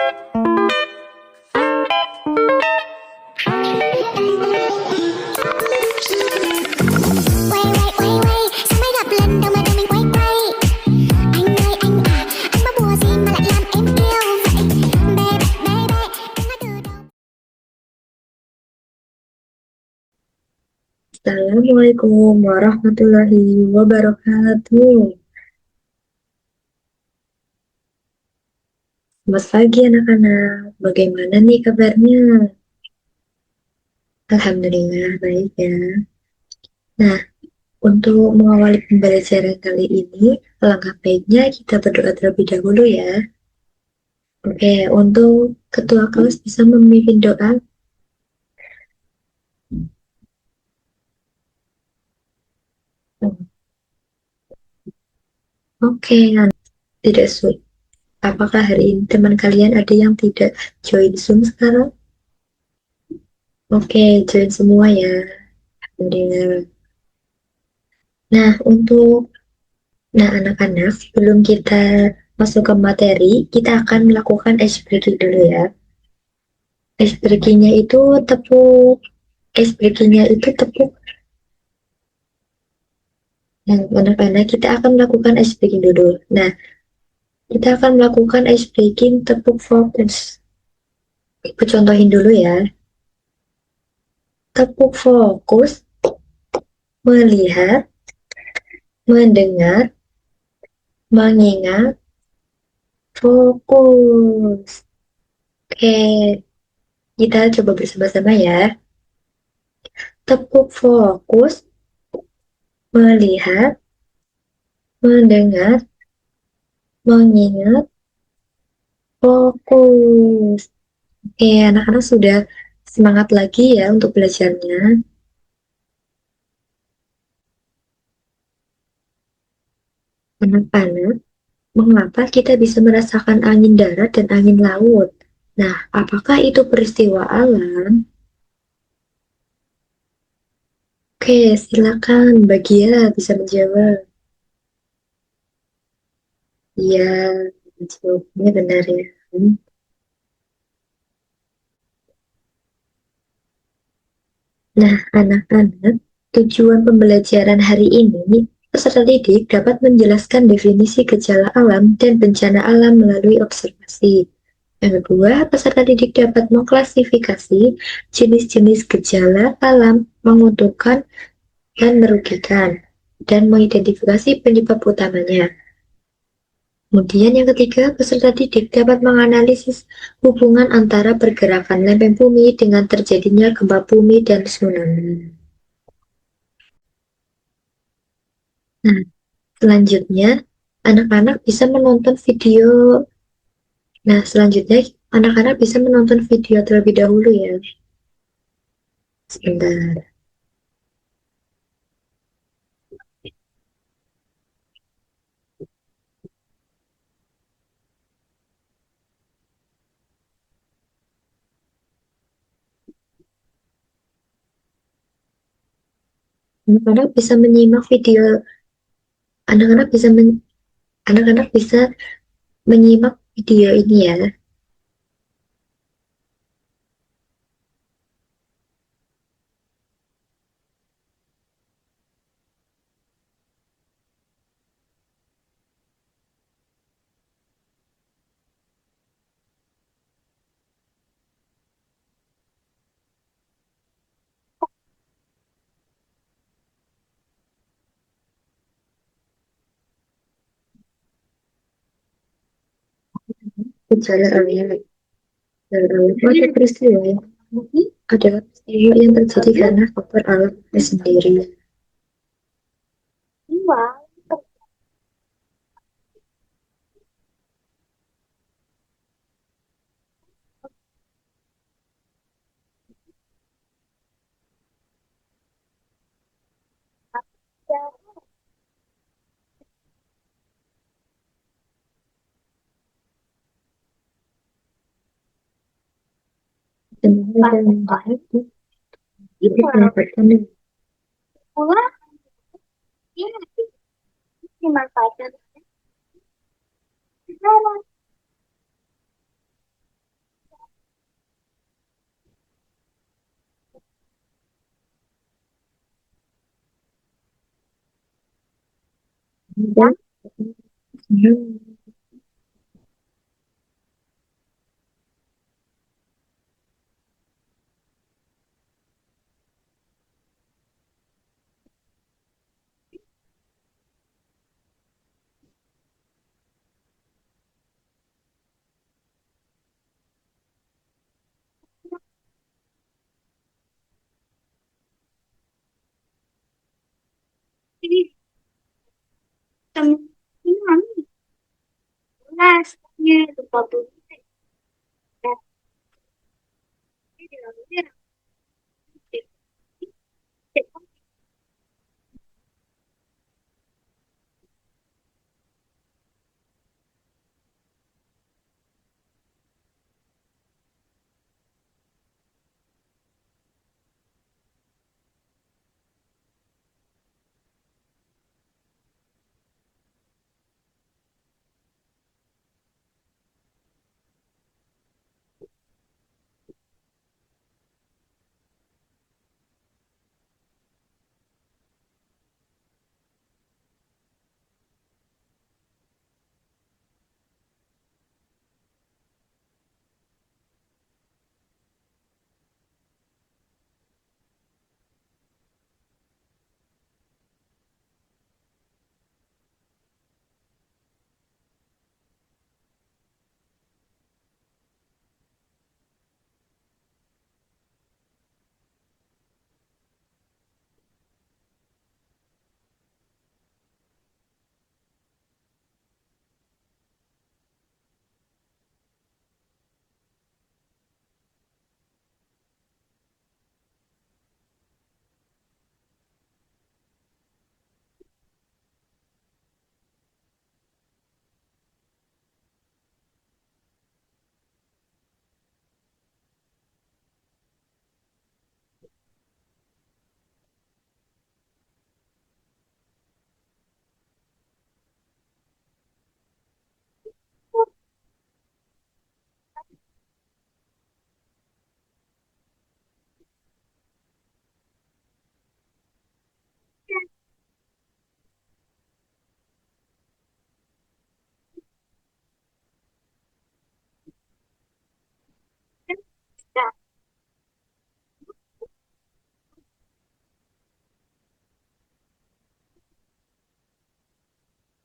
Assalamualaikum warahmatullahi wabarakatuh. Selamat pagi anak-anak. Bagaimana nih kabarnya? Alhamdulillah baik ya. Nah, untuk mengawali pembelajaran kali ini, alangkah baiknya kita berdoa terlebih dahulu ya. Oke, untuk ketua kelas bisa memimpin doa. Oke, tidak sulit. Apakah hari ini teman kalian ada yang tidak join Zoom sekarang? Oke, join semua ya. Alhamdulillah. Nah, Nah, anak-anak, sebelum kita masuk ke materi, kita akan melakukan ice breaking dulu ya. Ice breakingnya itu tepuk, ice breakingnya itu tepuk. Nah, anak-anak, kita akan melakukan ice breaking dulu. Nah, kita akan melakukan ice breaking tepuk fokus. Ibu contohin dulu ya. Tepuk fokus, melihat, mendengar, mengingat, fokus. Oke, kita coba bersama-sama ya. Tepuk fokus, melihat, mendengar, mengingat, fokus. Oke, anak-anak sudah semangat lagi ya untuk belajarnya. Anak-anak, mengapa kita bisa merasakan angin darat dan angin laut? Nah, apakah itu peristiwa alam? Oke, silakan Bagia bisa menjawab. Iya, jawabannya benar ya. Nah, anak-anak, tujuan pembelajaran hari ini, peserta didik dapat menjelaskan definisi gejala alam dan bencana alam melalui observasi. Yang kedua, peserta didik dapat mengklasifikasi jenis-jenis gejala alam menguntungkan dan merugikan, dan mengidentifikasi penyebab utamanya. Kemudian yang ketiga, peserta didik dapat menganalisis hubungan antara pergerakan lempeng bumi dengan terjadinya gempa bumi dan tsunami. Nah, selanjutnya, anak-anak bisa menonton video. Nah, selanjutnya, anak-anak bisa menonton video terlebih dahulu ya. Sebentar. Anak-anak bisa menyimak video. Anak-anak bisa anak-anak bisa menyimak video ini ya. Gejala awal, gejala awal. Oh, ada peristiwa ya. Adalah peristiwa yang terjadi karena faktor alam itu sendiri. Dan itu mendapatkan Dan Ini teman kelasnya lupa tuh.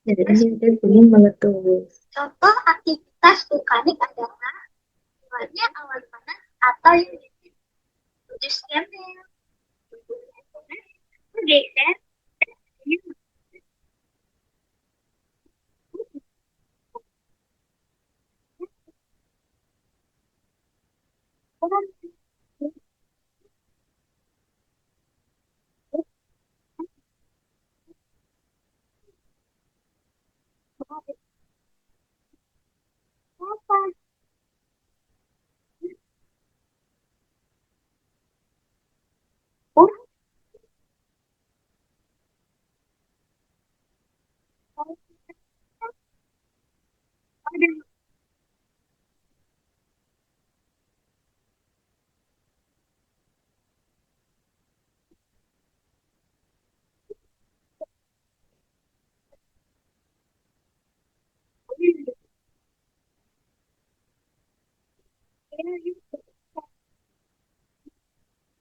jadinya ada gunung meletus. Contoh aktivitas vulkanik adalah keluarnya awan panas atau yang disebut geotermal. Bergeser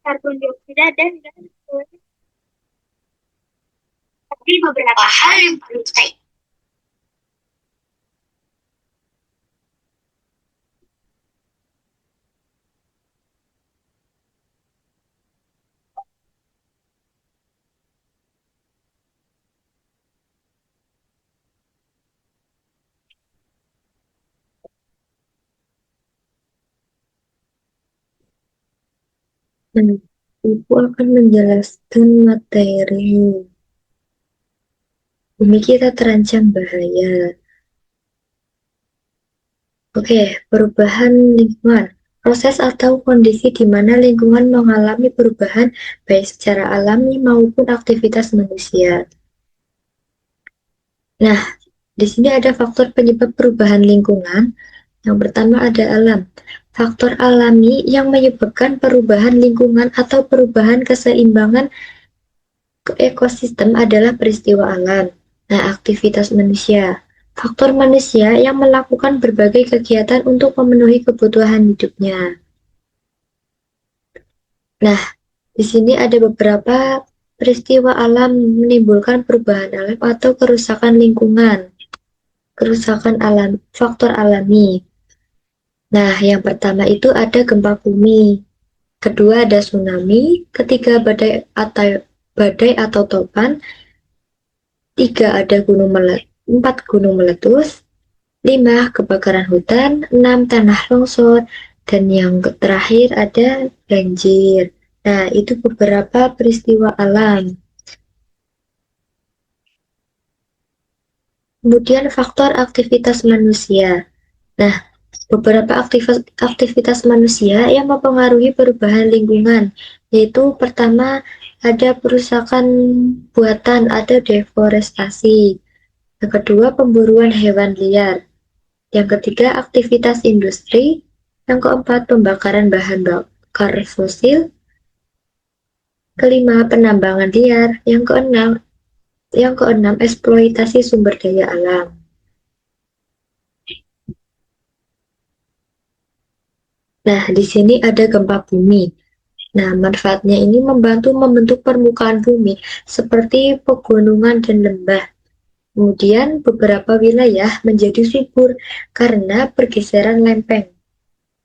karbon dioksida dan gas. Tapi beberapa hal yang perlu saya Nah, Ibu akan menjelaskan materi. Bumi kita terancam bahaya. Oke, perubahan lingkungan. Proses atau kondisi di mana lingkungan mengalami perubahan baik secara alami maupun aktivitas manusia. Nah, di sini ada faktor penyebab perubahan lingkungan. Yang pertama ada alam. Faktor alami yang menyebabkan perubahan lingkungan atau perubahan keseimbangan ekosistem adalah peristiwa alam. Nah, aktivitas manusia. Faktor manusia yang melakukan berbagai kegiatan untuk memenuhi kebutuhan hidupnya. Nah, di sini ada beberapa peristiwa alam menimbulkan perubahan alam atau kerusakan lingkungan. Kerusakan alam, faktor alami. Nah, yang pertama itu ada gempa bumi. Kedua ada tsunami, ketiga badai atau topan, tiga ada empat gunung meletus, lima kebakaran hutan, enam tanah longsor, dan yang terakhir ada banjir. Nah, itu beberapa peristiwa alam. Kemudian faktor aktivitas manusia. Nah, beberapa aktivitas manusia yang mempengaruhi perubahan lingkungan, yaitu pertama ada perusakan buatan, ada deforestasi. Yang kedua, pemburuan hewan liar. Yang ketiga, aktivitas industri. Yang keempat, pembakaran bahan bakar fosil. Kelima, penambangan liar. Yang keenam, eksploitasi sumber daya alam. Nah, di sini ada gempa bumi. Nah, manfaatnya ini membantu membentuk permukaan bumi seperti pegunungan dan lembah. Kemudian beberapa wilayah menjadi subur karena pergeseran lempeng.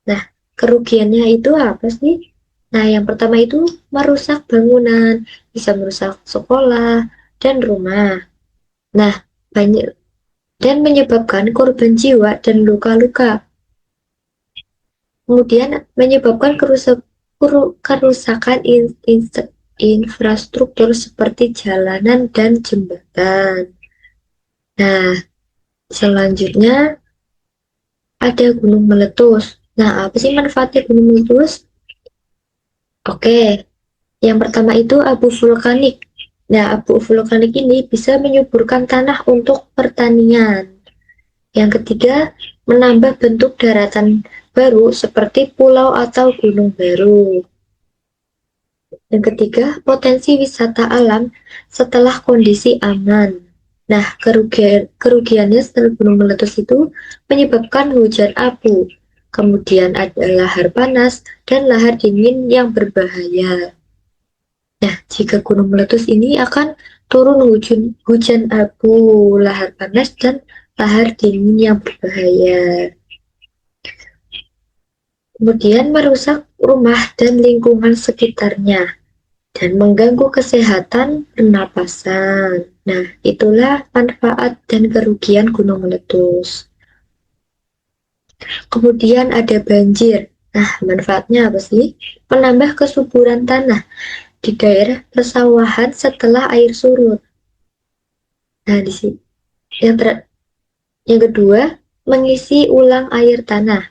Nah, kerugiannya itu apa sih? Nah, yang pertama itu merusak bangunan, bisa merusak sekolah dan rumah. Nah, banyak dan menyebabkan korban jiwa dan luka-luka. Kemudian menyebabkan kerusakan infrastruktur seperti jalanan dan jembatan. Nah, selanjutnya ada gunung meletus. Nah, apa sih manfaatnya gunung meletus? Oke, yang pertama itu abu vulkanik. Nah, abu vulkanik ini bisa menyuburkan tanah untuk pertanian. Yang ketiga, menambah bentuk daratan baru seperti pulau atau gunung baru. Yang ketiga, potensi wisata alam setelah kondisi aman. Nah, kerugiannya setelah gunung meletus itu menyebabkan hujan abu. Kemudian ada lahar panas dan lahar dingin yang berbahaya. Nah, jika gunung meletus ini akan turun hujan abu, lahar panas, dan lahar dingin yang berbahaya. Kemudian merusak rumah dan lingkungan sekitarnya dan mengganggu kesehatan pernapasan. Nah, itulah manfaat dan kerugian gunung meletus. Kemudian ada banjir. Nah, manfaatnya apa sih? Menambah kesuburan tanah di daerah persawahan setelah air surut. Nah, di sini yang kedua, mengisi ulang air tanah.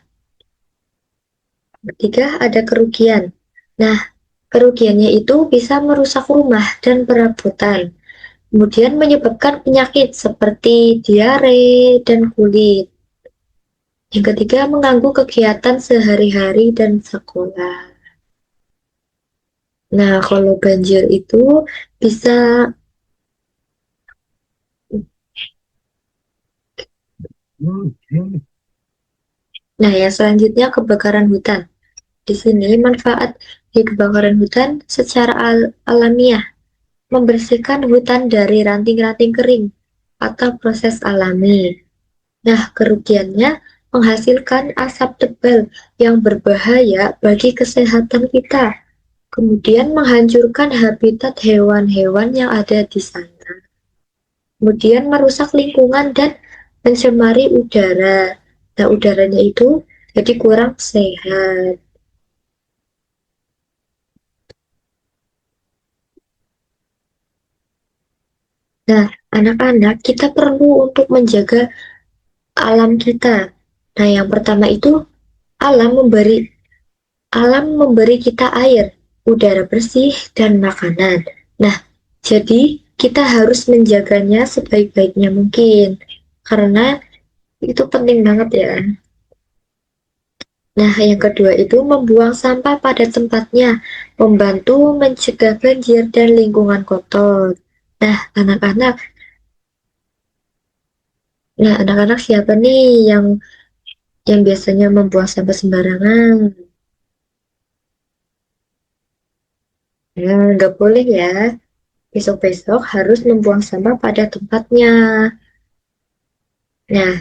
Ketiga, ada kerugian. Nah, kerugiannya itu bisa merusak rumah dan perabotan. Kemudian menyebabkan penyakit seperti diare dan kulit. Yang ketiga, mengganggu kegiatan sehari-hari dan sekolah. Nah, kalau banjir itu bisa, nah yang selanjutnya kebakaran hutan. Di sini manfaat di kebakaran hutan secara alamiah, membersihkan hutan dari ranting-ranting kering atau proses alami. Nah, kerugiannya menghasilkan asap tebal yang berbahaya bagi kesehatan kita. Kemudian menghancurkan habitat hewan-hewan yang ada di sana. Kemudian merusak lingkungan dan mencemari udara. Nah, udaranya itu jadi kurang sehat. Nah, anak-anak kita perlu untuk menjaga alam kita. Nah, yang pertama itu alam memberi alam memberi kita air, udara bersih, dan makanan. Nah, jadi kita harus menjaganya sebaik-baiknya mungkin. Karena itu penting banget ya. Nah, yang kedua itu membuang sampah pada tempatnya, membantu mencegah banjir dan lingkungan kotor. Nah, anak-anak, Nah, anak-anak siapa nih yang biasanya membuang sampah sembarangan? Nah, nggak boleh ya. Besok-besok harus membuang sampah pada tempatnya. Nah,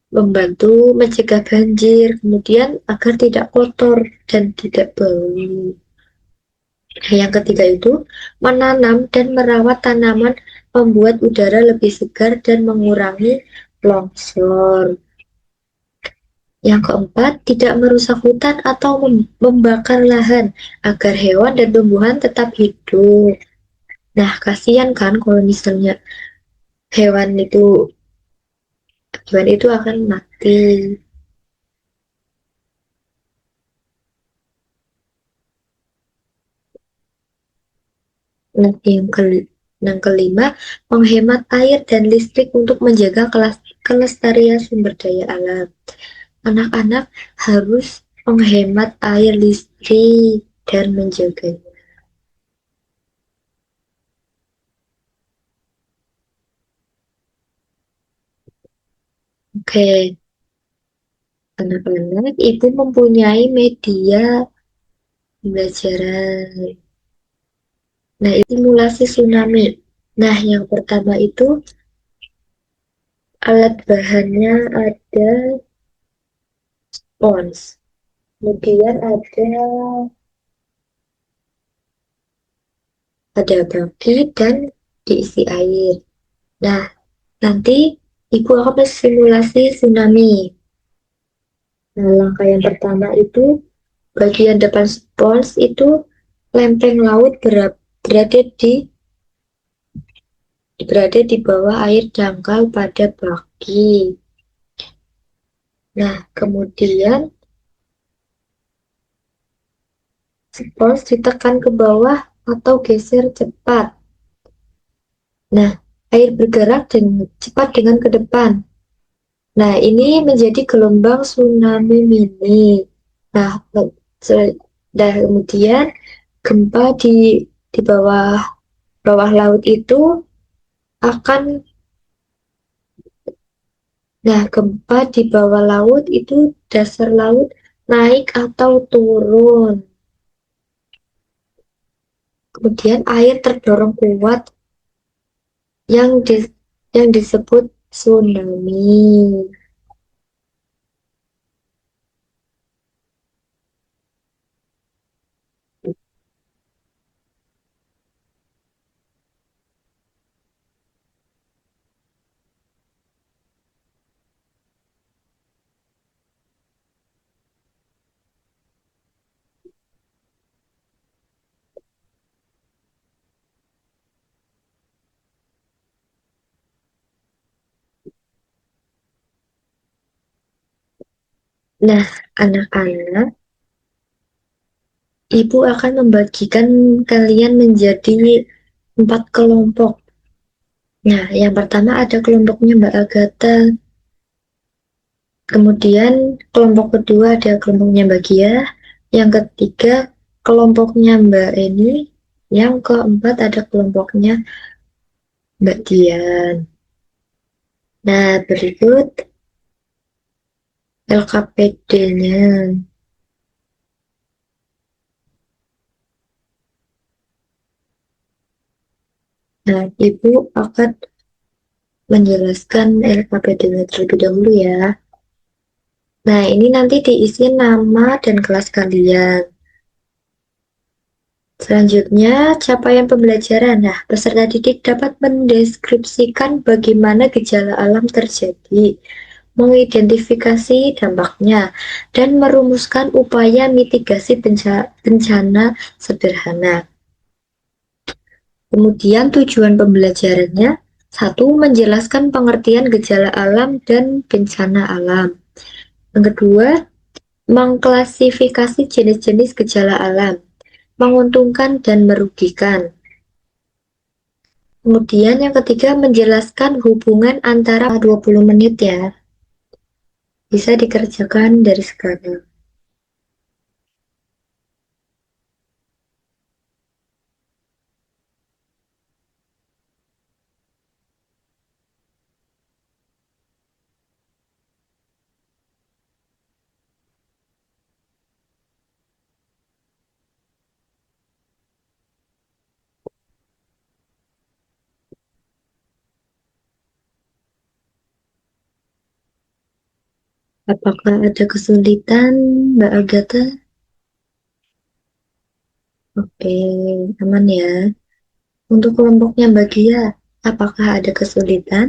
membantu mencegah banjir, kemudian agar tidak kotor dan tidak bau. Nah, yang ketiga itu menanam dan merawat tanaman membuat udara lebih segar dan mengurangi longsor. Yang keempat, tidak merusak hutan atau membakar lahan agar hewan dan tumbuhan tetap hidup. Nah, kasihan kan kalau misalnya hewan itu hewan itu akan mati. Nah, yang kelima, menghemat air dan listrik untuk menjaga kelestarian sumber daya alam. Anak-anak harus menghemat air listrik dan menjaganya. Oke, anak-anak, ibu mempunyai media pembelajaran. Nah, itu simulasi tsunami. Nah, yang pertama itu alat bahannya ada spons. Kemudian ada baki dan diisi air. Nah, nanti ibu akan simulasi tsunami. Nah, langkah yang pertama itu bagian depan spons itu lempeng laut berada di bawah air dangkal pada baki. Nah, kemudian spons ditekan ke bawah atau geser cepat. Nah, air bergerak cepat dengan ke depan. Nah, ini menjadi gelombang tsunami mini. Nah, kemudian gempa di bawah bawah laut itu akan gempa di bawah laut itu dasar laut naik atau turun. Kemudian air terdorong kuat yang di, yang disebut tsunami. Nah, anak-anak, ibu akan membagikan kalian menjadi 4 kelompok. Nah, yang pertama ada kelompoknya Mbak Agatha, kemudian kelompok kedua ada kelompoknya Mbak Gia, yang ketiga kelompoknya Mbak Eni, yang keempat ada kelompoknya Mbak Dian. Nah, berikut LKPD-nya. Nah, Ibu akan menjelaskan LKPD-nya terlebih dahulu ya. Nah, ini nanti diisi nama dan kelas kalian. Selanjutnya, capaian pembelajaran. Nah, peserta didik dapat mendeskripsikan bagaimana gejala alam terjadi, mengidentifikasi dampaknya, dan merumuskan upaya mitigasi bencana sederhana. Kemudian tujuan pembelajarannya, satu, menjelaskan pengertian gejala alam dan bencana alam. Yang kedua, mengklasifikasi jenis-jenis gejala alam, menguntungkan dan merugikan. Kemudian yang ketiga, menjelaskan hubungan antara 20 menit ya. Bisa dikerjakan dari sekarang. Apakah ada kesulitan, Mbak Agatha? Oke, aman ya. Untuk kelompoknya Mbak Gia, apakah ada kesulitan?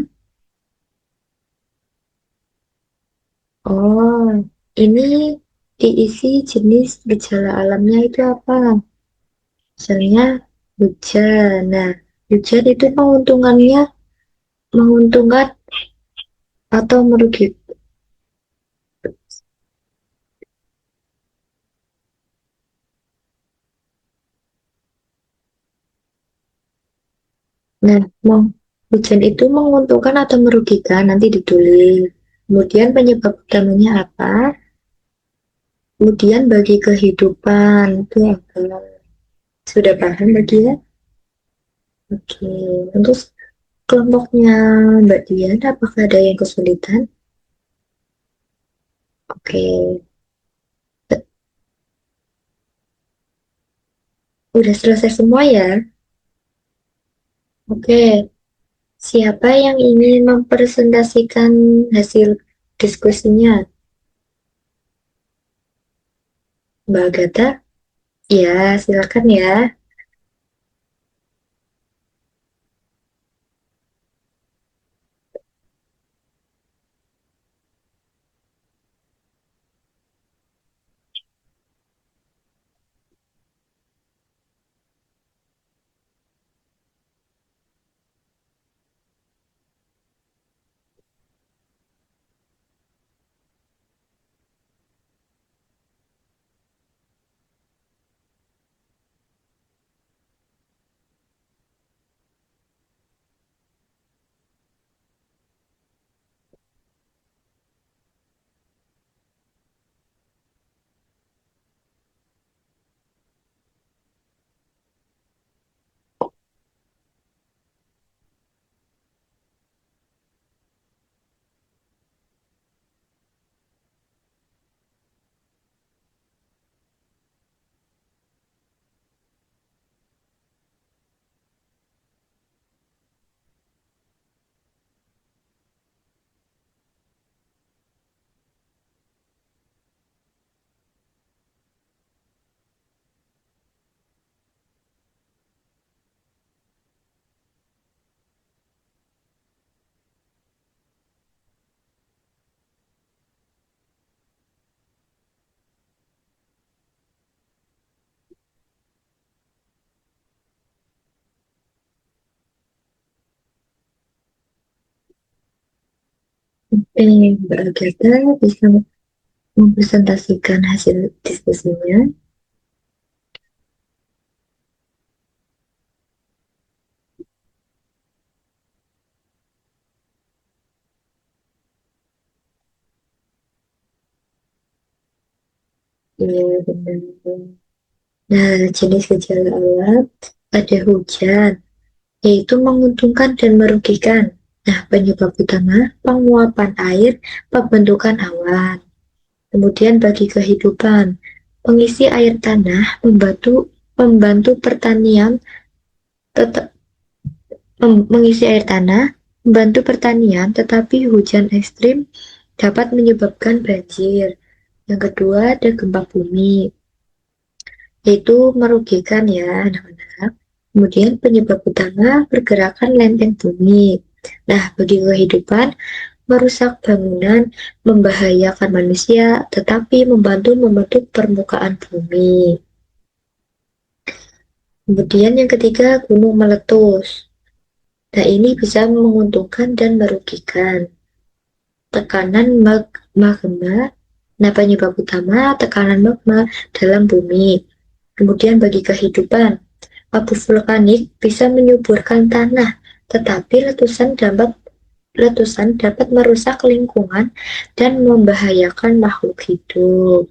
Oh, ini diisi jenis gejala alamnya itu apa? Misalnya hujan. Nah, hujan itu menguntungkan atau merugikan. Nah, hujan itu menguntungkan atau merugikan, nanti ditulis. Kemudian penyebab utamanya apa? Kemudian bagi kehidupan itu apa? Sudah paham bagi ya? Oke, untuk kelompoknya Mbak Dian, apakah ada yang kesulitan? Oke, udah selesai semua ya? Oke, siapa yang ingin mempresentasikan hasil diskusinya? Mbak Agatha? Ya, silakan ya. Mbak Agatha bisa mempresentasikan hasil diskusinya. Iya, benar. Nah, jenis gejala alam ada hujan, yaitu menguntungkan dan merugikan. Nah, penyebab utama penguapan air, pembentukan awan. Kemudian bagi kehidupan, pengisi air tanah membantu pertanian tetap mengisi air tanah, membantu pertanian, tetapi hujan ekstrim dapat menyebabkan banjir. Yang kedua ada gempa bumi, yaitu merugikan ya anak-anak. Kemudian penyebab utama pergerakan lempeng bumi. Nah, bagi kehidupan, merusak bangunan, membahayakan manusia, tetapi membantu membentuk permukaan bumi. Kemudian yang ketiga, gunung meletus. Nah, ini bisa menguntungkan dan merugikan. Tekanan magma. Nah, penyebab utama tekanan magma dalam bumi. Kemudian bagi kehidupan, abu vulkanik bisa menyuburkan tanah, tetapi letusan dapat merusak lingkungan dan membahayakan makhluk hidup.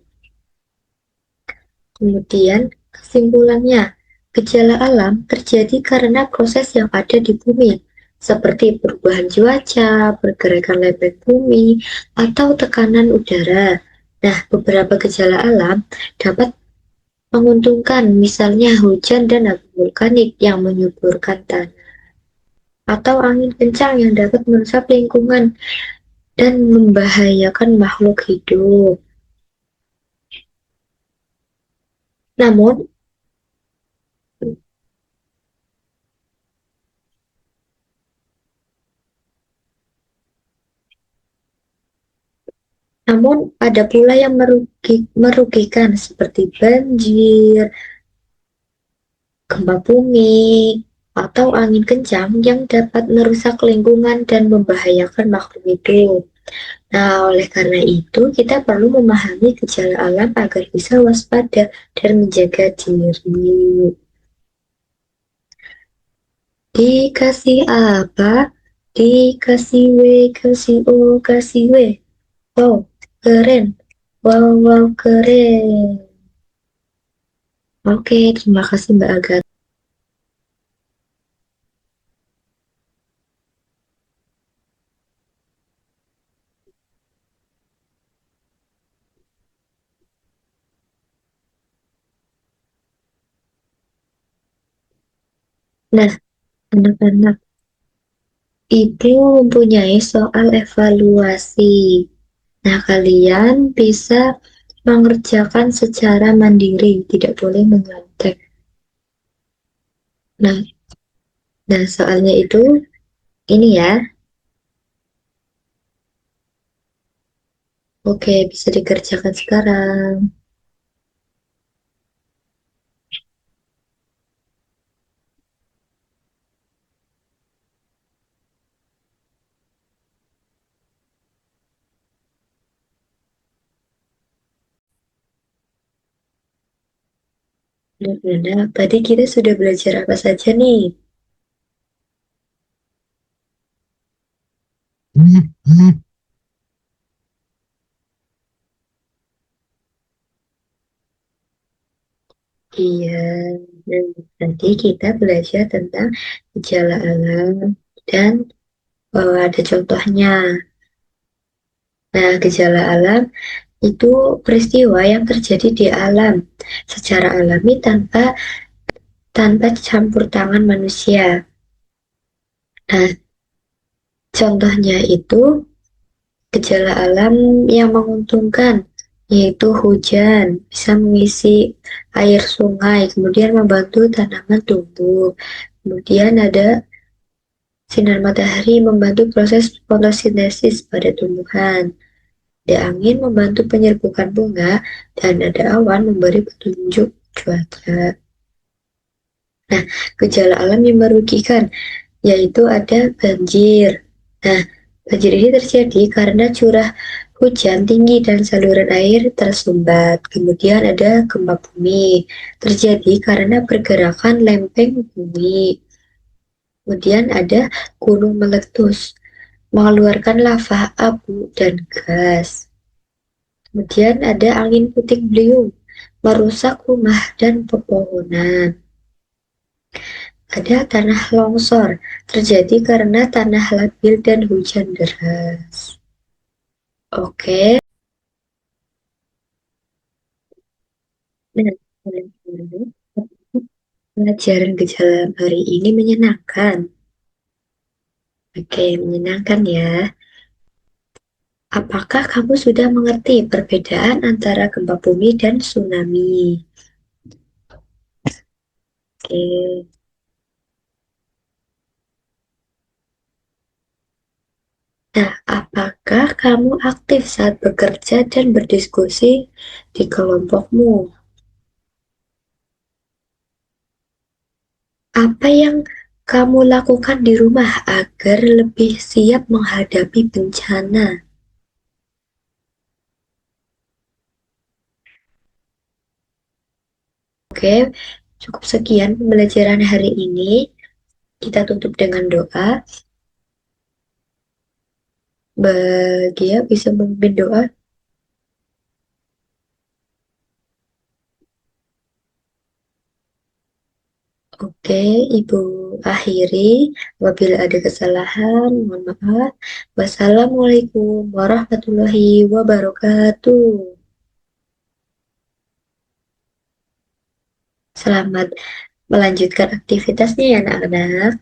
Kemudian, kesimpulannya, gejala alam terjadi karena proses yang ada di bumi, seperti perubahan cuaca, pergerakan lempeng bumi, atau tekanan udara. Nah, beberapa gejala alam dapat menguntungkan, misalnya hujan dan abu vulkanik yang menyuburkan tanah, atau angin kencang yang dapat merusak lingkungan. dan membahayakan makhluk hidup. Namun, namun ada pula yang merugikan seperti banjir, gempa bumi, atau angin kencang yang dapat merusak lingkungan dan membahayakan makhluk hidup. Nah, oleh karena itu, kita perlu memahami gejala alam agar bisa waspada dan menjaga diri. Dikasih apa? Dikasih W, kasih O, kasih W. Wow, keren. Wow, wow, keren. Oke, terima kasih Mbak Agatha. Nah, anak-anak, Ibu mempunyai soal evaluasi. Nah, kalian bisa mengerjakan secara mandiri, tidak boleh menyontek. Nah, nah soalnya itu ini ya. Oke, bisa dikerjakan sekarang. Nah, tadi kita sudah belajar apa saja nih? Iya, nah, nanti kita belajar tentang gejala alam dan ada contohnya. Nah, gejala alam itu peristiwa yang terjadi di alam secara alami tanpa tanpa campur tangan manusia. Nah, contohnya itu gejala alam yang menguntungkan, yaitu hujan bisa mengisi air sungai, kemudian membantu tanaman tumbuh. Kemudian ada sinar matahari membantu proses fotosintesis pada tumbuhan. Ada angin membantu penyerbukan bunga, dan ada awan memberi petunjuk cuaca. Nah, gejala alam yang merugikan yaitu ada banjir. Nah, banjir ini terjadi karena curah hujan tinggi dan saluran air tersumbat. Kemudian ada gempa bumi, terjadi karena pergerakan lempeng bumi. Kemudian ada gunung meletus, mengeluarkan lava, abu, dan gas. Kemudian ada angin puting beliung, merusak rumah dan pepohonan. Ada tanah longsor, terjadi karena tanah labil dan hujan deras. Oke, nah, pelajaran gejala hari ini menyenangkan. Oke, menyenangkan ya. Apakah kamu sudah mengerti perbedaan antara gempa bumi dan tsunami? Oke. Nah, apakah kamu aktif saat bekerja dan berdiskusi di kelompokmu? Apa yang kamu lakukan di rumah agar lebih siap menghadapi bencana? Oke, cukup sekian pembelajaran hari ini. Kita tutup dengan doa. Bahagia bisa memimpin doa. Oke, Ibu akhiri. Apabila ada kesalahan, mohon maaf. Wassalamualaikum warahmatullahi wabarakatuh. Selamat melanjutkan aktivitasnya ya anak-anak.